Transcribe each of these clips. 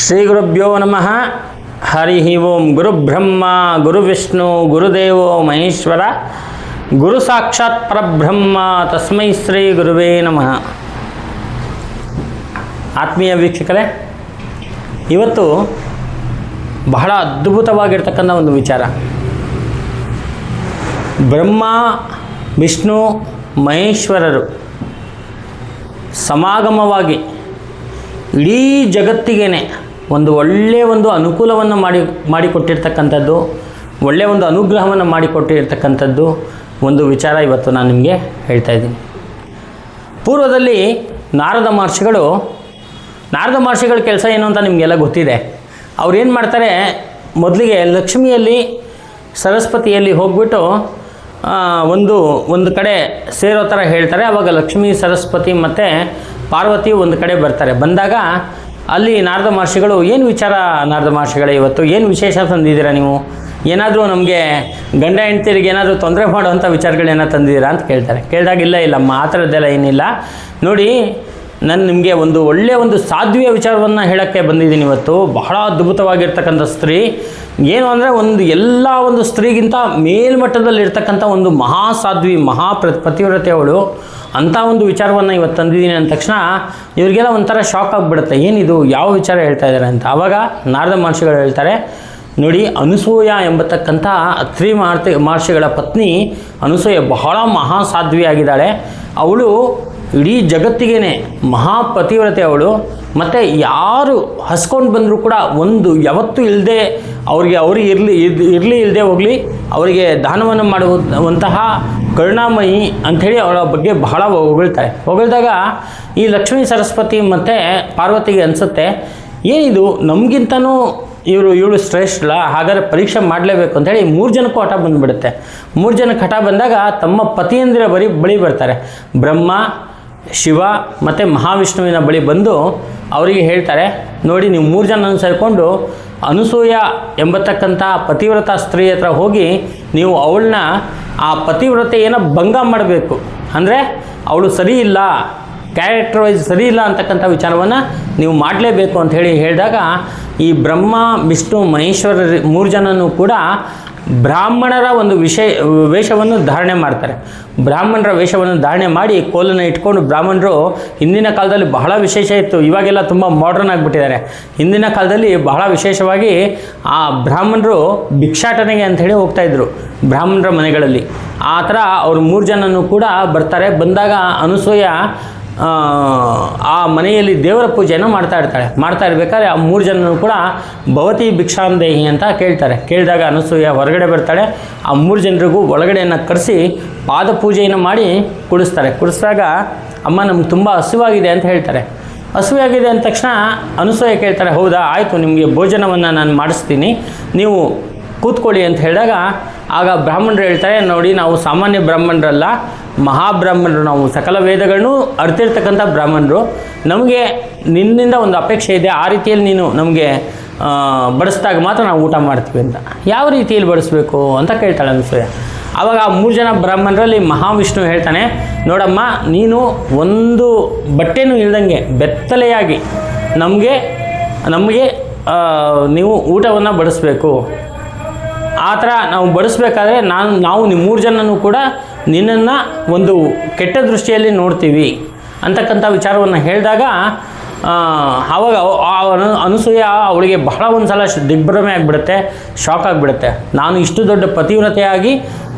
ಶ್ರೀ ಗುರುಭ್ಯೋ ನಮಃ. ಹರಿ ಓಂ. ಗುರುಬ್ರಹ್ಮ ಗುರುವಿಷ್ಣು ಗುರುದೇವೋ ಮಹೇಶ್ವರ, ಗುರು ಸಾಕ್ಷಾತ್ ಪರಬ್ರಹ್ಮ, ತಸ್ಮೈ ಶ್ರೀ ಗುರುವೇ ನಮಃ. ಆತ್ಮೀಯ ವೀಕ್ಷಕರೇ, ಇವತ್ತು ಬಹಳ ಅದ್ಭುತವಾಗಿರ್ತಕ್ಕಂಥ ಒಂದು ವಿಚಾರ. ಬ್ರಹ್ಮ ವಿಷ್ಣು ಮಹೇಶ್ವರರು ಸಮಾಗಮವಾಗಿ ಇಡೀ ಜಗತ್ತಿಗೇ ಒಂದು ಒಳ್ಳೆಯ ಒಂದು ಅನುಕೂಲವನ್ನು ಮಾಡಿಕೊಟ್ಟಿರ್ತಕ್ಕಂಥದ್ದು, ಒಳ್ಳೆಯ ಒಂದು ಅನುಗ್ರಹವನ್ನು ಮಾಡಿಕೊಟ್ಟಿರ್ತಕ್ಕಂಥದ್ದು ಒಂದು ವಿಚಾರ ಇವತ್ತು ನಾನು ನಿಮಗೆ ಹೇಳ್ತಾ ಇದ್ದೀನಿ. ಪೂರ್ವದಲ್ಲಿ ನಾರದ ಮಹರ್ಷಿಗಳ ಕೆಲಸ ಏನು ಅಂತ ನಿಮಗೆಲ್ಲ ಗೊತ್ತಿದೆ. ಅವ್ರು ಏನು ಮಾಡ್ತಾರೆ, ಮೊದಲಿಗೆ ಲಕ್ಷ್ಮಿಯಲ್ಲಿ ಸರಸ್ವತಿಯಲ್ಲಿ ಹೋಗ್ಬಿಟ್ಟು ಒಂದು ಕಡೆ ಸೇರೋ ಥರ ಹೇಳ್ತಾರೆ. ಆವಾಗ ಲಕ್ಷ್ಮೀ ಸರಸ್ವತಿ ಮತ್ತು ಪಾರ್ವತಿ ಒಂದು ಕಡೆ ಬರ್ತಾರೆ. ಬಂದಾಗ ಅಲ್ಲಿ ನಾರದ ಮಹರ್ಷಿಗಳು, ಏನು ವಿಚಾರ ನಾರದ ಮಹರ್ಷಿಗಳೇ, ಇವತ್ತು ಏನು ವಿಶೇಷ ತಂದಿದ್ದೀರಾ ನೀವು? ಏನಾದರೂ ನಮಗೆ ಗಂಡ ಹೆಂಡ್ತಿರಿಗೆ ಏನಾದರೂ ತೊಂದರೆ ಮಾಡುವಂಥ ವಿಚಾರಗಳೇನಾದ್ರು ತಂದಿದ್ದೀರಾ ಅಂತ ಕೇಳ್ತಾರೆ. ಕೇಳಿದಾಗ ಇಲ್ಲಮ್ಮ, ಆ ಥರದ್ದೆಲ್ಲ ಏನಿಲ್ಲ, ನೋಡಿ ನಾನು ನಿಮಗೆ ಒಂದು ಒಳ್ಳೆಯ ಒಂದು ಸಾಧ್ವಿಯ ವಿಚಾರವನ್ನು ಹೇಳೋಕ್ಕೆ ಬಂದಿದ್ದೀನಿ ಇವತ್ತು. ಬಹಳ ಅದ್ಭುತವಾಗಿರ್ತಕ್ಕಂಥ ಸ್ತ್ರೀ, ಏನು ಅಂದರೆ ಎಲ್ಲ ಒಂದು ಸ್ತ್ರೀಗಿಂತ ಮೇಲ್ಮಟ್ಟದಲ್ಲಿರ್ತಕ್ಕಂಥ ಒಂದು ಮಹಾಸಾಧ್ವಿ, ಪತಿವ್ರತೆ ಅವಳು. ಅಂಥ ಒಂದು ವಿಚಾರವನ್ನು ಇವತ್ತು ತಂದಿದ್ದೀನಿ ಅಂದ ತಕ್ಷಣ ಇವರಿಗೆಲ್ಲ ಒಂಥರ ಶಾಕ್ ಆಗಿಬಿಡುತ್ತೆ, ಏನಿದು, ಯಾವ ವಿಚಾರ ಹೇಳ್ತಾ ಇದ್ದಾರೆ ಅಂತ. ಆವಾಗ ನಾರದ ಮಹರ್ಷಿಗಳು ಹೇಳ್ತಾರೆ, ನೋಡಿ, ಅನಸೂಯ ಎಂಬತಕ್ಕಂಥ ಅತ್ರಿ ಮಹರ್ಷಿಗಳ ಪತ್ನಿ ಅನಸೂಯ ಬಹಳ ಮಹಾಸಾಧ್ವಿಯಾಗಿದ್ದಾಳೆ. ಅವಳು ಇಡೀ ಜಗತ್ತಿಗೇ ಮಹಾಪತಿವ್ರತೆ ಅವಳು. ಮತ್ತು ಯಾರು ಹಸ್ಕೊಂಡು ಬಂದರೂ ಕೂಡ ಒಂದು ಯಾವತ್ತೂ ಇಲ್ಲದೆ ಅವ್ರಿಗೆ ಇಲ್ಲದೆ ಹೋಗಲಿ, ಅವರಿಗೆ ದಾನವನ್ನು ಮಾಡುವಂತಹ ಕರುಣಾಮಯಿ ಅಂಥೇಳಿ ಅವಳ ಬಗ್ಗೆ ಬಹಳ ಹೊಗಳ್ದಾಗ ಈ ಲಕ್ಷ್ಮೀ ಸರಸ್ವತಿ ಮತ್ತು ಪಾರ್ವತಿಗೆ ಅನಿಸುತ್ತೆ, ಏನಿದು, ನಮಗಿಂತನೂ ಇವಳು ಶ್ರೇಷ್ಠ, ಹಾಗಾದರೆ ಪರೀಕ್ಷೆ ಮಾಡಲೇಬೇಕು ಅಂಥೇಳಿ 3 ಜನಕ್ಕೂ ಹಠ ಬಂದುಬಿಡುತ್ತೆ. 3 ಜನಕ್ಕೆ ಹಠ ಬಂದಾಗ ತಮ್ಮ ಪತಿಯಂದಿರ ಬಳಿ ಬರ್ತಾರೆ. ಬ್ರಹ್ಮ, ಶಿವ ಮತ್ತು ಮಹಾವಿಷ್ಣುವಿನ ಬಳಿ ಬಂದು ಅವರಿಗೆ ಹೇಳ್ತಾರೆ, ನೋಡಿ, ನೀವು 3 ಜನ ಸೇರಿಕೊಂಡು ಅನಸೂಯ ಎಂಬತಕ್ಕಂಥ ಪತಿವ್ರತ ಸ್ತ್ರೀ ಹತ್ರ ಹೋಗಿ ನೀವು ಅವಳನ್ನ, ಆ ಪತಿವ್ರತೆಯನ್ನು ಭಂಗ ಮಾಡಬೇಕು. ಅಂದರೆ ಅವಳು ಸರಿ ಇಲ್ಲ, ಕ್ಯಾರೆಕ್ಟರ್ ವೈಸ್ ಸರಿ ಇಲ್ಲ ಅಂತಕ್ಕಂಥ ವಿಚಾರವನ್ನು ನೀವು ಮಾಡಲೇಬೇಕು ಅಂಥೇಳಿ ಹೇಳಿದಾಗ ಈ ಬ್ರಹ್ಮ ವಿಷ್ಣು ಮಹೇಶ್ವರ 3 ಜನನೂ ಕೂಡ ಬ್ರಾಹ್ಮಣರ ಒಂದು ವೇಷವನ್ನು ಧಾರಣೆ ಮಾಡ್ತಾರೆ. ಬ್ರಾಹ್ಮಣರ ವೇಷವನ್ನು ಧಾರಣೆ ಮಾಡಿ ಕೋಲನ್ನು ಇಟ್ಕೊಂಡು ಬ್ರಾಹ್ಮಣರು, ಹಿಂದಿನ ಕಾಲದಲ್ಲಿ ಬಹಳ ವಿಶೇಷ ಇತ್ತು, ಇವಾಗೆಲ್ಲ ತುಂಬ ಮಾಡ್ರನ್ ಆಗಿಬಿಟ್ಟಿದ್ದಾರೆ. ಹಿಂದಿನ ಕಾಲದಲ್ಲಿ ಬಹಳ ವಿಶೇಷವಾಗಿ ಆ ಬ್ರಾಹ್ಮಣರು ಭಿಕ್ಷಾಟನೆಗೆ ಅಂಥೇಳಿ ಹೋಗ್ತಾಯಿದ್ರು ಬ್ರಾಹ್ಮಣರ ಮನೆಗಳಲ್ಲಿ. ಆ ಥರ ಅವರು 3 ಜನನೂ ಕೂಡ ಬರ್ತಾರೆ. ಬಂದಾಗ ಅನಸೂಯ ಆ ಮನೆಯಲ್ಲಿ ದೇವರ ಪೂಜೆಯನ್ನು ಮಾಡ್ತಾ ಇರಬೇಕಾದ್ರೆ ಆ 3 ಜನನೂ ಕೂಡ ಭವತಿ ಭಿಕ್ಷಾಂದೇಹಿ ಅಂತ ಕೇಳ್ತಾರೆ. ಕೇಳಿದಾಗ ಅನಸೂಯ ಹೊರಗಡೆ ಬರ್ತಾಳೆ. ಆ 3 ಜನರಿಗೂ ಒಳಗಡೆಯನ್ನು ಕರೆಸಿ ಪಾದ ಪೂಜೆಯನ್ನು ಮಾಡಿ ಕುಡಿಸಿದಾಗ, ಅಮ್ಮ, ನಮ್ಗೆ ತುಂಬ ಹಸಿವಾಗಿದೆ ಅಂತ ಹೇಳ್ತಾರೆ. ಹಸಿವಾಗಿದೆ ಅಂದ ತಕ್ಷಣ ಅನಸೂಯ ಕೇಳ್ತಾರೆ, ಹೌದಾ, ಆಯಿತು, ನಿಮಗೆ ಭೋಜನವನ್ನು ನಾನು ಮಾಡಿಸ್ತೀನಿ, ನೀವು ಕೂತ್ಕೊಳ್ಳಿ ಅಂತ ಹೇಳಿದಾಗ ಆಗ ಬ್ರಾಹ್ಮಣರು ಹೇಳ್ತಾರೆ, ನೋಡಿ, ನಾವು ಸಾಮಾನ್ಯ ಬ್ರಾಹ್ಮಣರಲ್ಲ, ಮಹಾಬ್ರಾಹ್ಮಣರು, ನಾವು ಸಕಲ ವೇದಗಳನ್ನು ಅರ್ತಿರ್ತಕ್ಕಂಥ ಬ್ರಾಹ್ಮಣರು. ನಮಗೆ ನಿನ್ನಿಂದ ಒಂದು ಅಪೇಕ್ಷೆ ಇದೆ, ಆ ರೀತಿಯಲ್ಲಿ ನೀನು ನಮಗೆ ಬಡಿಸಿದಾಗ ಮಾತ್ರ ನಾವು ಊಟ ಮಾಡ್ತೀವಿ ಅಂತ. ಯಾವ ರೀತಿಯಲ್ಲಿ ಬಡಿಸ್ಬೇಕು ಅಂತ ಕೇಳ್ತಾಳೆ ಅನಸೂಯ. ಆವಾಗ ಆ 3 ಜನ ಬ್ರಾಹ್ಮಣರಲ್ಲಿ ಮಹಾವಿಷ್ಣು ಹೇಳ್ತಾನೆ, ನೋಡಮ್ಮ, ನೀನು ಒಂದು ಬಟ್ಟೆನೂ ಇಲ್ದಂಗೆ ಬೆತ್ತಲೆಯಾಗಿ ನಮಗೆ ನೀವು ಊಟವನ್ನು ಬಡಿಸ್ಬೇಕು. ಆ ಥರ ನಾವು ಬಡಿಸ್ಬೇಕಾದ್ರೆ ನಾವು 3 ಜನನೂ ಕೂಡ ನಿನ್ನನ್ನು ಒಂದು ಕೆಟ್ಟ ದೃಷ್ಟಿಯಲ್ಲಿ ನೋಡ್ತೀವಿ ಅಂತಕ್ಕಂಥ ವಿಚಾರವನ್ನು ಹೇಳಿದಾಗ ಆವಾಗ ಅನಸೂಯ ಅವಳಿಗೆ ಬಹಳ ಒಂದು ಸಲ ದಿಗ್ಭ್ರಮೆ ಆಗಿಬಿಡುತ್ತೆ, ಶಾಕ್ ಆಗಿಬಿಡುತ್ತೆ. ನಾನು ಇಷ್ಟು ದೊಡ್ಡ ಪತಿವ್ರತೆಯಾಗಿ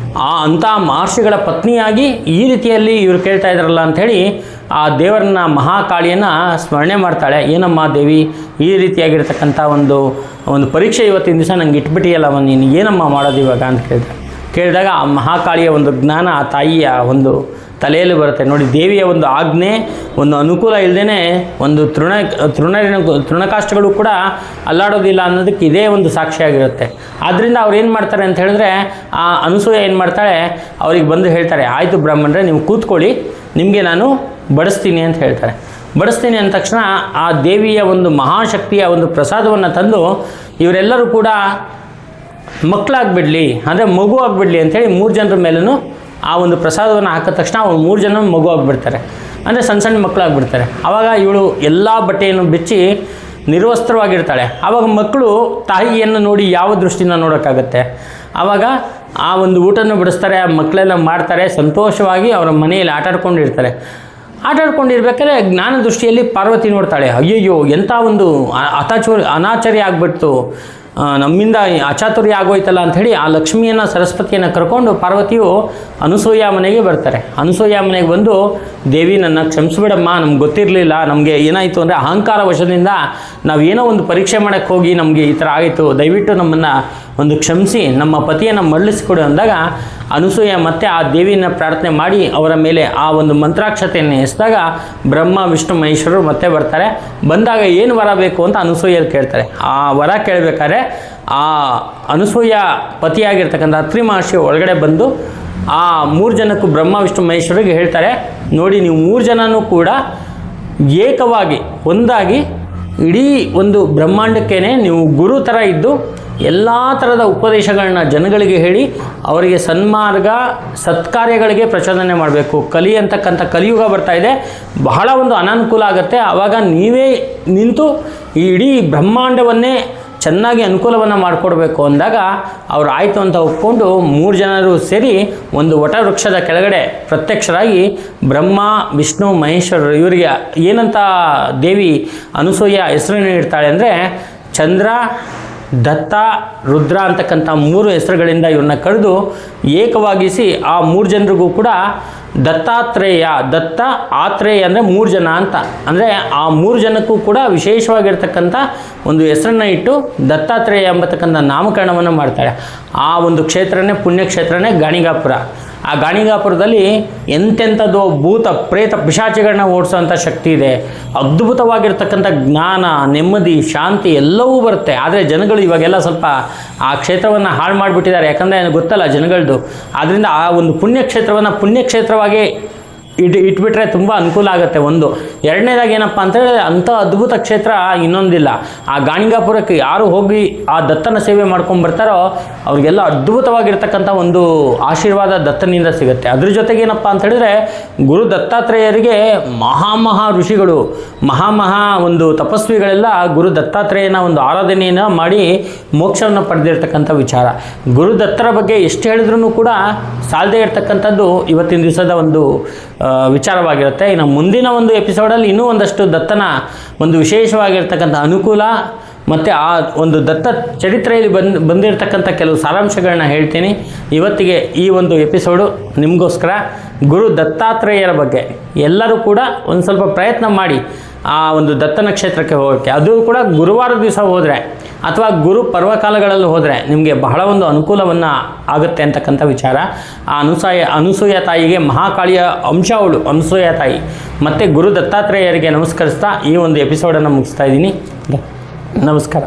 ಅಂಥ ಮಹರ್ಷಿಗಳ ಪತ್ನಿಯಾಗಿ ಈ ರೀತಿಯಲ್ಲಿ ಇವರು ಕೇಳ್ತಾ ಇದ್ದಾರಲ್ಲ ಅಂಥೇಳಿ ಆ ದೇವರನ್ನ, ಮಹಾಕಾಳಿಯನ್ನು ಸ್ಮರಣೆ ಮಾಡ್ತಾಳೆ. ಏನಮ್ಮ ದೇವಿ, ಈ ರೀತಿಯಾಗಿರ್ತಕ್ಕಂಥ ಒಂದು ಪರೀಕ್ಷೆ ಇವತ್ತಿನ ದಿವಸ ನಂಗೆ ಇಟ್ಬಿಟ್ಟಿಯಲ್ಲ, ನೀನು ಏನಮ್ಮ ಮಾಡೋದು ಇವಾಗ ಅಂತ ಕೇಳಿದಾಗ ಆ ಮಹಾಕಾಳಿಯ ಒಂದು ಜ್ಞಾನ ಆ ತಾಯಿಯ ಒಂದು ತಲೆಯಲ್ಲಿ ಬರುತ್ತೆ. ನೋಡಿ, ದೇವಿಯ ಒಂದು ಆಜ್ಞೆ, ಒಂದು ಅನುಕೂಲ ಇಲ್ಲದೇ ಒಂದು ತೃಣಕಾಷ್ಟಗಳು ಕೂಡ ಅಲ್ಲಾಡೋದಿಲ್ಲ ಅನ್ನೋದಕ್ಕೆ ಇದೇ ಒಂದು ಸಾಕ್ಷಿಯಾಗಿರುತ್ತೆ. ಆದ್ದರಿಂದ ಅವ್ರು ಏನು ಮಾಡ್ತಾರೆ ಅಂತ ಹೇಳಿದ್ರೆ, ಆ ಅನಸೂಯ ಏನು ಮಾಡ್ತಾಳೆ, ಅವ್ರಿಗೆ ಬಂದು ಹೇಳ್ತಾರೆ, ಆಯಿತು ಬ್ರಾಹ್ಮಣರೇ, ನೀವು ಕೂತ್ಕೊಳ್ಳಿ, ನಿಮಗೆ ನಾನು ಬಡಿಸ್ತೀನಿ ಅಂತ ಹೇಳ್ತಾರೆ. ಬಡಿಸ್ತೀನಿ ಅಂದ ತಕ್ಷಣ ಆ ದೇವಿಯ ಒಂದು ಮಹಾಶಕ್ತಿಯ ಒಂದು ಪ್ರಸಾದವನ್ನು ತಂದು ಇವರೆಲ್ಲರೂ ಕೂಡ ಮಕ್ಕಳಾಗ್ಬಿಡಲಿ, ಅಂದರೆ ಮಗು ಆಗಿಬಿಡಲಿ ಅಂಥೇಳಿ 3 ಜನರ ಮೇಲೂ ಆ ಒಂದು ಪ್ರಸಾದವನ್ನು ಹಾಕಿದ ತಕ್ಷಣ ಅವ್ರು 3 ಜನ ಮಗು ಆಗಿಬಿಡ್ತಾರೆ. ಅಂದರೆ ಸಣ್ಣ ಮಕ್ಕಳಾಗ್ಬಿಡ್ತಾರೆ. ಆವಾಗ ಇವಳು ಎಲ್ಲ ಬಟ್ಟೆಯನ್ನು ಬಿಚ್ಚಿ ನಿರ್ವಸ್ತ್ರವಾಗಿರ್ತಾಳೆ. ಆವಾಗ ಮಕ್ಕಳು ತಾಯಿಯನ್ನು ನೋಡಿ ಯಾವ ದೃಷ್ಟಿಯಿಂದ ನೋಡೋಕ್ಕಾಗತ್ತೆ? ಆವಾಗ ಆ ಒಂದು ಊಟನ ಬಡಿಸ್ತಾರೆ, ಆ ಮಕ್ಕಳೆಲ್ಲ ಮಾಡ್ತಾರೆ, ಸಂತೋಷವಾಗಿ ಅವರ ಮನೆಯಲ್ಲಿ ಆಟಾಡ್ಕೊಂಡಿರ್ತಾರೆ. ಆಟಾಡ್ಕೊಂಡಿರ್ಬೇಕಾದ್ರೆ ಜ್ಞಾನ ದೃಷ್ಟಿಯಲ್ಲಿ ಪಾರ್ವತಿ ನೋಡ್ತಾಳೆ, ಅಯ್ಯಯ್ಯೋ ಎಂಥ ಒಂದು ಅನಾಚಾರ್ಯ ಆಗ್ಬಿಡ್ತು, ನಮ್ಮಿಂದ ಅಚಾತುರ್ಯ ಆಗೋಯ್ತಲ್ಲ ಅಂಥೇಳಿ ಆ ಲಕ್ಷ್ಮಿಯನ್ನು ಸರಸ್ವತಿಯನ್ನು ಕರ್ಕೊಂಡು ಪಾರ್ವತಿಯು ಅನಸೂಯ ಮನೆಗೆ ಬರ್ತಾರೆ. ಅನಸೂಯ ಮನೆಗೆ ಬಂದು, ದೇವಿ ನನ್ನ ಕ್ಷಮಿಸ್ಬಿಡಮ್ಮ, ನಮ್ಗೆ ಗೊತ್ತಿರಲಿಲ್ಲ, ನಮಗೆ ಏನಾಯಿತು ಅಂದರೆ ಅಹಂಕಾರ ವಶದಿಂದ ನಾವೇನೋ ಒಂದು ಪರೀಕ್ಷೆ ಮಾಡೋಕ್ಕೆ ಹೋಗಿ ನಮಗೆ ಈ ಥರ ಆಯಿತು, ದಯವಿಟ್ಟು ನಮ್ಮನ್ನು ಒಂದು ಕ್ಷಮಿಸಿ ನಮ್ಮ ಪತಿಯನ್ನು ಮರಳಿಸಿಕೊಡು ಅಂದಾಗ ಅನಸೂಯ ಮತ್ತೆ ಆ ದೇವಿಯನ್ನು ಪ್ರಾರ್ಥನೆ ಮಾಡಿ ಅವರ ಮೇಲೆ ಆ ಒಂದು ಮಂತ್ರಾಕ್ಷತೆಯನ್ನು ಎಸೆದಾಗ ಬ್ರಹ್ಮ ವಿಷ್ಣು ಮಹೇಶ್ವರರು ಮತ್ತೆ ಬರ್ತಾರೆ. ಬಂದಾಗ ಏನು ವರ ಬೇಕು ಅಂತ ಅನಸೂಯಲ್ಲಿ ಕೇಳ್ತಾರೆ. ಆ ವರ ಕೇಳಬೇಕಾದ್ರೆ ಆ ಅನಸೂಯ ಪತಿಯಾಗಿರ್ತಕ್ಕಂಥ ಅತ್ರಿ ಮಹರ್ಷಿ ಒಳಗಡೆ ಬಂದು ಆ 3 ಜನಕ್ಕೂ ಬ್ರಹ್ಮ ವಿಷ್ಣು ಮಹೇಶ್ವರಿಗೆ ಹೇಳ್ತಾರೆ, ನೋಡಿ ನೀವು 3 ಜನನೂ ಕೂಡ ಏಕವಾಗಿ ಒಂದಾಗಿ ಇಡೀ ಒಂದು ಬ್ರಹ್ಮಾಂಡಕ್ಕೇ ನೀವು ಗುರು ಥರ ಇದ್ದು ಎಲ್ಲ ಥರದ ಉಪದೇಶಗಳನ್ನ ಜನಗಳಿಗೆ ಹೇಳಿ ಅವರಿಗೆ ಸನ್ಮಾರ್ಗ ಸತ್ಕಾರ್ಯಗಳಿಗೆ ಪ್ರಚೋದನೆ ಮಾಡಬೇಕು. ಕಲಿ ಅಂತಕ್ಕಂಥ ಕಲಿಯುಗ ಬರ್ತಾ ಇದೆ, ಬಹಳ ಒಂದು ಅನಾನುಕೂಲ ಆಗುತ್ತೆ. ಆವಾಗ ನೀವೇ ನಿಂತು ಈ ಇಡೀ ಬ್ರಹ್ಮಾಂಡವನ್ನೇ ಚೆನ್ನಾಗಿ ಅನುಕೂಲವನ್ನು ಮಾಡಿಕೊಡ್ಬೇಕು ಅಂದಾಗ ಅವ್ರು ಆಯಿತು ಅಂತ ಒಪ್ಕೊಂಡು 3 ಜನರು ಸೇರಿ ಒಂದು ವಟವೃಕ್ಷದ ಕೆಳಗಡೆ ಪ್ರತ್ಯಕ್ಷರಾಗಿ ಬ್ರಹ್ಮ ವಿಷ್ಣು ಮಹೇಶ್ವರರು ಇವರಿಗೆ ಏನಂತ ದೇವಿ ಅನಸೂಯ ಹೆಸರನ್ನು ಇಡ್ತಾಳೆ ಅಂದರೆ ಚಂದ್ರ ದತ್ತ ರುದ್ರ ಅಂತಕ್ಕಂಥ 3 ಹೆಸರುಗಳಿಂದ ಇವ್ರನ್ನ ಕರೆದು ಏಕವಾಗಿಸಿ ಆ 3 ಜನರಿಗೂ ಕೂಡ ದತ್ತಾತ್ರೇಯ, ದತ್ತ ಆತ್ರೇಯ ಅಂದರೆ 3 ಜನ ಅಂತ, ಅಂದರೆ ಆ 3 ಜನಕ್ಕೂ ಕೂಡ ವಿಶೇಷವಾಗಿರ್ತಕ್ಕಂಥ ಒಂದು ಹೆಸರನ್ನು ಇಟ್ಟು ದತ್ತಾತ್ರೇಯ ಎಂಬತಕ್ಕಂಥ ನಾಮಕರಣವನ್ನು ಮಾಡ್ತಾಳೆ. ಆ ಒಂದು ಕ್ಷೇತ್ರನೇ ಪುಣ್ಯಕ್ಷೇತ್ರನೇ ಗಾಣಿಗಾಪುರ. ಆ ಗಾಣಿಗಾಪುರದಲ್ಲಿ ಎಂತೆಂಥದ್ದು ಭೂತ ಪ್ರೇತ ಪಿಶಾಚಿಗಳನ್ನ ಓಡಿಸೋಂಥ ಶಕ್ತಿ ಇದೆ. ಅದ್ಭುತವಾಗಿರ್ತಕ್ಕಂಥ ಜ್ಞಾನ, ನೆಮ್ಮದಿ, ಶಾಂತಿ ಎಲ್ಲವೂ ಬರುತ್ತೆ. ಆದರೆ ಜನಗಳು ಇವಾಗೆಲ್ಲ ಸ್ವಲ್ಪ ಆ ಕ್ಷೇತ್ರವನ್ನು ಹಾಳು ಮಾಡಿಬಿಟ್ಟಿದ್ದಾರೆ. ಯಾಕಂದರೆ ಗೊತ್ತಲ್ಲ ಜನಗಳದ್ದು. ಆದ್ದರಿಂದ ಆ ಒಂದು ಪುಣ್ಯಕ್ಷೇತ್ರವನ್ನು ಪುಣ್ಯಕ್ಷೇತ್ರವಾಗಿ ಇಟ್ಬಿಟ್ರೆ ತುಂಬ ಅನುಕೂಲ ಆಗುತ್ತೆ. ಒಂದು ಎರಡನೇದಾಗಿ ಏನಪ್ಪ ಅಂತೇಳಿದ್ರೆ ಅಂಥ ಅದ್ಭುತ ಕ್ಷೇತ್ರ ಇನ್ನೊಂದಿಲ್ಲ. ಆ ಗಾಣಿಗಾಪುರಕ್ಕೆ ಯಾರು ಹೋಗಿ ಆ ದತ್ತನ ಸೇವೆ ಮಾಡ್ಕೊಂಡು ಬರ್ತಾರೋ ಅವ್ರಿಗೆಲ್ಲ ಅದ್ಭುತವಾಗಿರ್ತಕ್ಕಂಥ ಒಂದು ಆಶೀರ್ವಾದ ದತ್ತನಿಂದ ಸಿಗುತ್ತೆ. ಅದ್ರ ಜೊತೆಗೆ ಏನಪ್ಪ ಅಂತೇಳಿದ್ರೆ ಗುರು ದತ್ತಾತ್ರೇಯರಿಗೆ ಮಹಾ ಋಷಿಗಳು, ಮಹಾ ಒಂದು ತಪಸ್ವಿಗಳೆಲ್ಲ ಗುರು ದತ್ತಾತ್ರೇಯನ ಒಂದು ಆರಾಧನೆಯನ್ನು ಮಾಡಿ ಮೋಕ್ಷವನ್ನು ಪಡೆದಿರ್ತಕ್ಕಂಥ ವಿಚಾರ. ಗುರು ದತ್ತರ ಬಗ್ಗೆ ಎಷ್ಟು ಹೇಳಿದ್ರೂ ಕೂಡ ಸಾಲದೇ ಇರ್ತಕ್ಕಂಥದ್ದು ಇವತ್ತಿನ ದಿವಸದ ಒಂದು ವಿಚಾರವಾಗಿರುತ್ತೆ. ಇನ್ನು ಮುಂದಿನ ಒಂದು ಎಪಿಸೋಡಲ್ಲಿ ಇನ್ನೂ ಒಂದಷ್ಟು ದತ್ತನ ಒಂದು ವಿಶೇಷವಾಗಿರ್ತಕ್ಕಂಥ ಅನುಕೂಲ ಮತ್ತು ಆ ಒಂದು ದತ್ತ ಚರಿತ್ರೆಯಲ್ಲಿ ಬಂದಿರತಕ್ಕಂಥ ಕೆಲವು ಸಾರಾಂಶಗಳನ್ನ ಹೇಳ್ತೀನಿ. ಇವತ್ತಿಗೆ ಈ ಒಂದು ಎಪಿಸೋಡು ನಿಮಗೋಸ್ಕರ ಗುರು ದತ್ತಾತ್ರೇಯರ ಬಗ್ಗೆ. ಎಲ್ಲರೂ ಕೂಡ ಒಂದು ಸ್ವಲ್ಪ ಪ್ರಯತ್ನ ಮಾಡಿ ಆ ಒಂದು ದತ್ತನ ಕ್ಷೇತ್ರಕ್ಕೆ ಹೋಗೋಕ್ಕೆ. ಅದು ಕೂಡ ಗುರುವಾರ ದಿವಸ ಹೋದರೆ ಅಥವಾ ಗುರು ಪರ್ವಕಾಲಗಳಲ್ಲಿ ಹೋದರೆ ನಿಮಗೆ ಬಹಳ ಒಂದು ಅನುಕೂಲವನ್ನು ಆಗುತ್ತೆ ಅಂತಕ್ಕಂಥ ವಿಚಾರ. ಆ ಅನಸೂಯ ತಾಯಿಗೆ ಮಹಾಕಾಳಿಯ ಅಂಶ ಅವಳು ಅನಸೂಯ ತಾಯಿ. ಮತ್ತು ಗುರು ದತ್ತಾತ್ರೇಯರಿಗೆ ನಮಸ್ಕರಿಸ್ತಾ ಈ ಒಂದು ಎಪಿಸೋಡನ್ನು ಮುಗಿಸ್ತಾ ಇದ್ದೀನಿ. ನಮಸ್ಕಾರ.